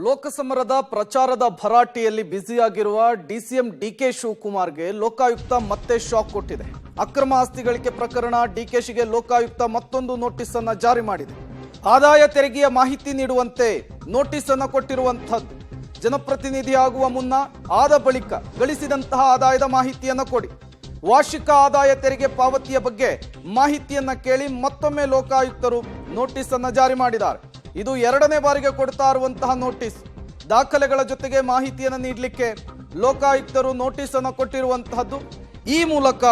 ಲೋಕಸಮರದ ಪ್ರಚಾರದ ಭರಾಟೆಯಲ್ಲಿ ಬ್ಯುಸಿಯಾಗಿರುವ DCM DK ಶಿವಕುಮಾರ್ಗೆ Lokayukta ಮತ್ತೆ shock ಕೊಟ್ಟಿದೆ. ಅಕ್ರಮ ಆಸ್ತಿ ಗಳಿಕೆ ಪ್ರಕರಣ ಡಿಕೆಶಿಗೆ ಲೋಕಾಯುಕ್ತ ಮತ್ತೊಂದು ನೋಟಿಸ್ ಅನ್ನು ಜಾರಿ ಮಾಡಿದೆ. ಆದಾಯ ತೆರಿಗೆಯ ಮಾಹಿತಿ ನೀಡುವಂತೆ ನೋಟಿಸ್ ಅನ್ನು ಕೊಟ್ಟಿರುವಂತದ್ದು. ಜನಪ್ರತಿನಿಧಿ ಆಗುವ ಮುನ್ನ ಆದ ಬಳಿಕ ಗಳಿಸಿದಂತಹ ಆದಾಯದ ಮಾಹಿತಿಯನ್ನು ಕೊಡಿ. ವಾರ್ಷಿಕ ಆದಾಯ ತೆರಿಗೆ ಪಾವತಿಯ ಬಗ್ಗೆ ಮಾಹಿತಿಯನ್ನ ಕೇಳಿ ಮತ್ತೊಮ್ಮೆ ಲೋಕಾಯುಕ್ತರು ನೋಟಿಸ್ ಅನ್ನು ಜಾರಿ ಮಾಡಿದ್ದಾರೆ. ಇದು ಎರಡನೇ ಬಾರಿಗೆ ಕೊಡ್ತಾ ಇರುವಂತಹ ನೋಟಿಸ್. ದಾಖಲೆಗಳ ಜೊತೆಗೆ ಮಾಹಿತಿಯನ್ನು ನೀಡಲಿಕ್ಕೆ ಲೋಕಾಯುಕ್ತರು ನೋಟಿಸ್ ಅನ್ನು ಕೊಟ್ಟಿರುವಂತಹದ್ದು. ಈ ಮೂಲಕ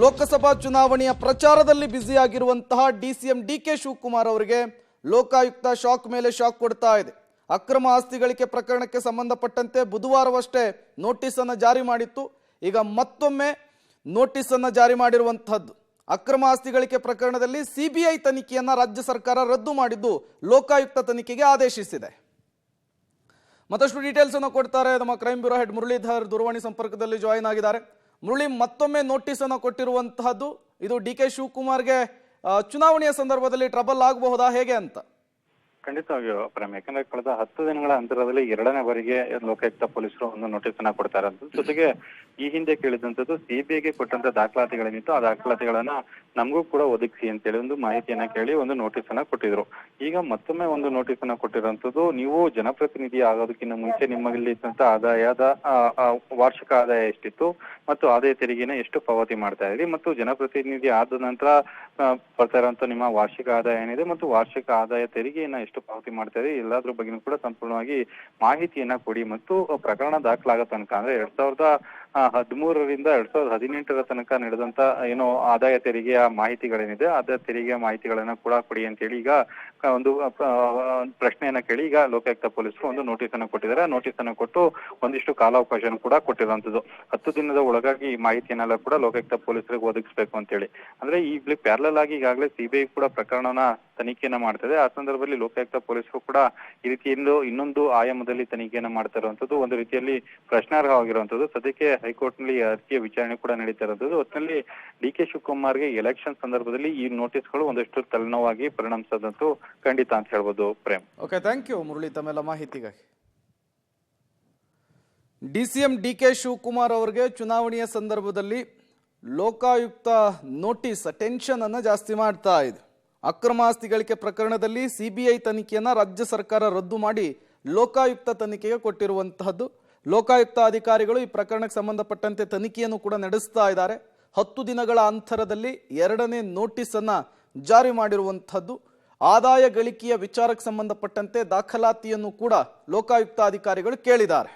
ಲೋಕಸಭಾ ಚುನಾವಣೆಯ ಪ್ರಚಾರದಲ್ಲಿ ಬ್ಯುಸಿಯಾಗಿರುವಂತಹ ಡಿಸಿಎಂ ಡಿಕೆ ಶಿವಕುಮಾರ್ ಅವರಿಗೆ ಲೋಕಾಯುಕ್ತ ಶಾಕ್ ಮೇಲೆ ಶಾಕ್ ಕೊಡ್ತಾ ಇದೆ. ಅಕ್ರಮ ಆಸ್ತಿ ಗಳಿಕೆ ಪ್ರಕರಣಕ್ಕೆ ಸಂಬಂಧಪಟ್ಟಂತೆ ಬುಧವಾರವಷ್ಟೇ ನೋಟಿಸ್ ಅನ್ನು ಜಾರಿ ಮಾಡಿತ್ತು. ಈಗ ಮತ್ತೊಮ್ಮೆ ನೋಟಿಸ್ ಅನ್ನು ಜಾರಿ ಮಾಡಿರುವಂತಹದ್ದು. ಅಕ್ರಮ ಆಸ್ತಿ ಗಳಿಕೆ ಪ್ರಕರಣದಲ್ಲಿ ಸಿಬಿಐ ತನಿಖೆಯನ್ನ ರಾಜ್ಯ ಸರ್ಕಾರ ರದ್ದು ಮಾಡಿದ್ದು ಲೋಕಾಯುಕ್ತ ತನಿಖೆಗೆ ಆದೇಶಿಸಿದೆ. ಮತ್ತಷ್ಟು ಡೀಟೇಲ್ಸ್ ಅನ್ನು ಕೊಡ್ತಾರೆ ನಮ್ಮ ಕ್ರೈಮ್ ಬ್ಯೂರೋ ಹೆಡ್ ಮುರಳೀಧರ್ ದೂರವಾಣಿ ಸಂಪರ್ಕದಲ್ಲಿ ಜಾಯಿನ್ ಆಗಿದ್ದಾರೆ. ಮುರಳಿ, ಮತ್ತೊಮ್ಮೆ ನೋಟಿಸ್ ಅನ್ನು ಕೊಟ್ಟಿರುವಂತಹದ್ದು, ಇದು ಡಿಕೆ ಶಿವಕುಮಾರ್ಗೆ ಚುನಾವಣೆಯ ಸಂದರ್ಭದಲ್ಲಿ ಟ್ರಬಲ್ ಆಗಬಹುದಾ ಹೇಗೆ ಅಂತ? ಖಂಡಿತವಾಗಿಯೂ ಪ್ರೇಮ್, ಯಾಕಂದ್ರೆ ಕಳೆದ 10 ದಿನಗಳ ಅಂತರದಲ್ಲಿ ಎರಡನೇ ಬಾರಿಗೆ ಲೋಕಾಯುಕ್ತ ಪೊಲೀಸರು ಒಂದು ನೋಟಿಸ್ ಅನ್ನ ಕೊಡ್ತಾ ಇರೋದು. ಜೊತೆಗೆ ಈ ಹಿಂದೆ ಕೇಳಿದಂತದ್ದು ಸಿಬಿಐಗೆ ಕೊಟ್ಟಂತ ದಾಖಲಾತಿಗಳೇನಿತ್ತು ಆ ದಾಖಲಾತಿಗಳನ್ನ ನಮಗೂ ಕೂಡ ಒದಗಿಸಿ ಅಂತೇಳಿ ಒಂದು ಮಾಹಿತಿಯನ್ನ ಕೇಳಿ ಒಂದು ನೋಟಿಸ್ ಅನ್ನ ಕೊಟ್ಟಿದ್ರು. ಈಗ ಮತ್ತೊಮ್ಮೆ ಒಂದು ನೋಟಿಸ್ ಅನ್ನ ಕೊಟ್ಟಿರುವಂತದ್ದು, ನೀವು ಜನಪ್ರತಿನಿಧಿ ಆಗೋದಕ್ಕಿಂತ ಮುಂಚೆ ನಿಮ್ಮಲ್ಲಿ ಇದ್ದಂತ ಆದಾಯದ ವಾರ್ಷಿಕ ಆದಾಯ ಎಷ್ಟಿತ್ತು ಮತ್ತು ಆದಾಯ ತೆರಿಗೆನ ಎಷ್ಟು ಪಾವತಿ ಮಾಡ್ತಾ ಇದ್ರಿ ಮತ್ತು ಜನಪ್ರತಿನಿಧಿ ಆದ ನಂತರ ಬರ್ತಾ ಇರುವಂತ ನಿಮ್ಮ ವಾರ್ಷಿಕ ಆದಾಯ ಏನಿದೆ ಮತ್ತು ವಾರ್ಷಿಕ ಆದಾಯ ತೆರಿಗೆಯನ್ನ ಎಷ್ಟು ಪಾವತಿ ಮಾಡ್ತಾ ಇದೆ ಎಲ್ಲಾದ್ರ ಬಗ್ಗೆ ಕೂಡ ಸಂಪೂರ್ಣವಾಗಿ ಮಾಹಿತಿಯನ್ನ ಕೊಡಿ ಮತ್ತು ಪ್ರಕರಣ ದಾಖಲಾಗೋ ತನಕ ಅಂದ್ರೆ 2013ರಿಂದ 2018 ತನಕ ನಡೆದಂತ ಏನೋ ಆದಾಯ ತೆರಿಗೆಯ ಮಾಹಿತಿಗಳೇನಿದೆ ಆದಾಯ ತೆರಿಗೆಯ ಮಾಹಿತಿಗಳನ್ನ ಕೂಡ ಕೊಡಿ ಅಂತೇಳಿ ಈಗ ಒಂದು ಪ್ರಶ್ನೆಯನ್ನ ಕೇಳಿ ಈಗ ಲೋಕಾಯುಕ್ತ ಪೊಲೀಸರು ಒಂದು ನೋಟಿಸ್ ಅನ್ನು ಕೊಟ್ಟಿದ್ದಾರೆ. ಆ ನೋಟಿಸ್ ಅನ್ನು ಕೊಟ್ಟು ಒಂದಿಷ್ಟು ಕಾಲಾವಕಾಶನ ಕೂಡ ಕೊಟ್ಟಿರುವಂತದ್ದು. 10 ದಿನದ ಒಳಗಾಗಿ ಈ ಮಾಹಿತಿಯನ್ನೆಲ್ಲ ಕೂಡ ಲೋಕಾಯುಕ್ತ ಪೊಲೀಸರಿಗೆ ಒದಗಿಸ್ಬೇಕು ಅಂತೇಳಿ. ಅಂದ್ರೆ ಈ ಪ್ಯಾರಲಲ್ ಆಗಿ ಈಗಾಗಲೇ ಸಿಬಿಐ ಕೂಡ ಪ್ರಕರಣನ ತನಿಖೆಯನ್ನ ಮಾಡ್ತದೆ. ಆ ಸಂದರ್ಭದಲ್ಲಿ ಲೋಕಾಯುಕ್ತ ಪೊಲೀಸರು ಕೂಡ ಈ ರೀತಿಯಿಂದ ಇನ್ನೊಂದು ಆಯಾಮದಲ್ಲಿ ತನಿಖೆಯನ್ನ ಮಾಡ್ತಾ ಇರುವಂತದ್ದು ಒಂದು ರೀತಿಯಲ್ಲಿ ಪ್ರಶ್ನಾರ್ಹವಾಗಿರುವಂತದ್ದು. ಸದ್ಯಕ್ಕೆ ಹೈಕೋರ್ಟ್ ನಲ್ಲಿ ಅರ್ಜಿಯ ವಿಚಾರಣೆ ಕೂಡ ನಡೀತಾ ಇರುವಂತದ್ದು. ಒಟ್ಟಿನಲ್ಲಿ ಡಿಕೆ ಶಿವಕುಮಾರ್ಗೆ ಎಲೆಕ್ಷನ್ ಸಂದರ್ಭದಲ್ಲಿ ಈ ನೋಟಿಸ್ಗಳು ಒಂದಷ್ಟು ತಲೆನೋವಾಗಿ ಪರಿಣಮಿಸದಂತೂ ಖಂಡಿತ ಅಂತ ಹೇಳ್ಬೋದು Prem. Okay, thank you Murali ತಮ್ಮೆಲ್ಲ ಮಾಹಿತಿಗಾಗಿ. ಡಿಸಿಎಂ ಡಿಕೆ ಶಿವಕುಮಾರ್ ಅವರಿಗೆ ಚುನಾವಣೆಯ ಸಂದರ್ಭದಲ್ಲಿ ಲೋಕಾಯುಕ್ತ ನೋಟಿಸ್ ಟೆನ್ಷನ್ ಅನ್ನ ಜಾಸ್ತಿ ಮಾಡ್ತಾ ಇದೆ. ಅಕ್ರಮ ಆಸ್ತಿ ಗಳಿಕೆ ಪ್ರಕರಣದಲ್ಲಿ ಸಿಬಿಐ ತನಿಖೆಯನ್ನ ರಾಜ್ಯ ಸರ್ಕಾರ ರದ್ದು ಮಾಡಿ ಲೋಕಾಯುಕ್ತ ತನಿಖೆಗೆ ಕೊಟ್ಟಿರುವಂತಹದ್ದು. ಲೋಕಾಯುಕ್ತ ಅಧಿಕಾರಿಗಳು ಈ ಪ್ರಕರಣಕ್ಕೆ ಸಂಬಂಧಪಟ್ಟಂತೆ ತನಿಖೆಯನ್ನು ಕೂಡ ನಡೆಸ್ತಾ ಇದ್ದಾರೆ. 10 ದಿನಗಳ ಅಂತರದಲ್ಲಿ ಎರಡನೇ ನೋಟಿಸ್ ಅನ್ನ ಜಾರಿ ಮಾಡಿರುವಂತಹದ್ದು. ಆದಾಯ ಗಳಿಕೆಯ ವಿಚಾರಕ್ಕೆ ಸಂಬಂಧಪಟ್ಟಂತೆ ದಾಖಲಾತಿಯನ್ನು ಕೂಡ ಲೋಕಾಯುಕ್ತ ಅಧಿಕಾರಿಗಳು ಕೇಳಿದ್ದಾರೆ.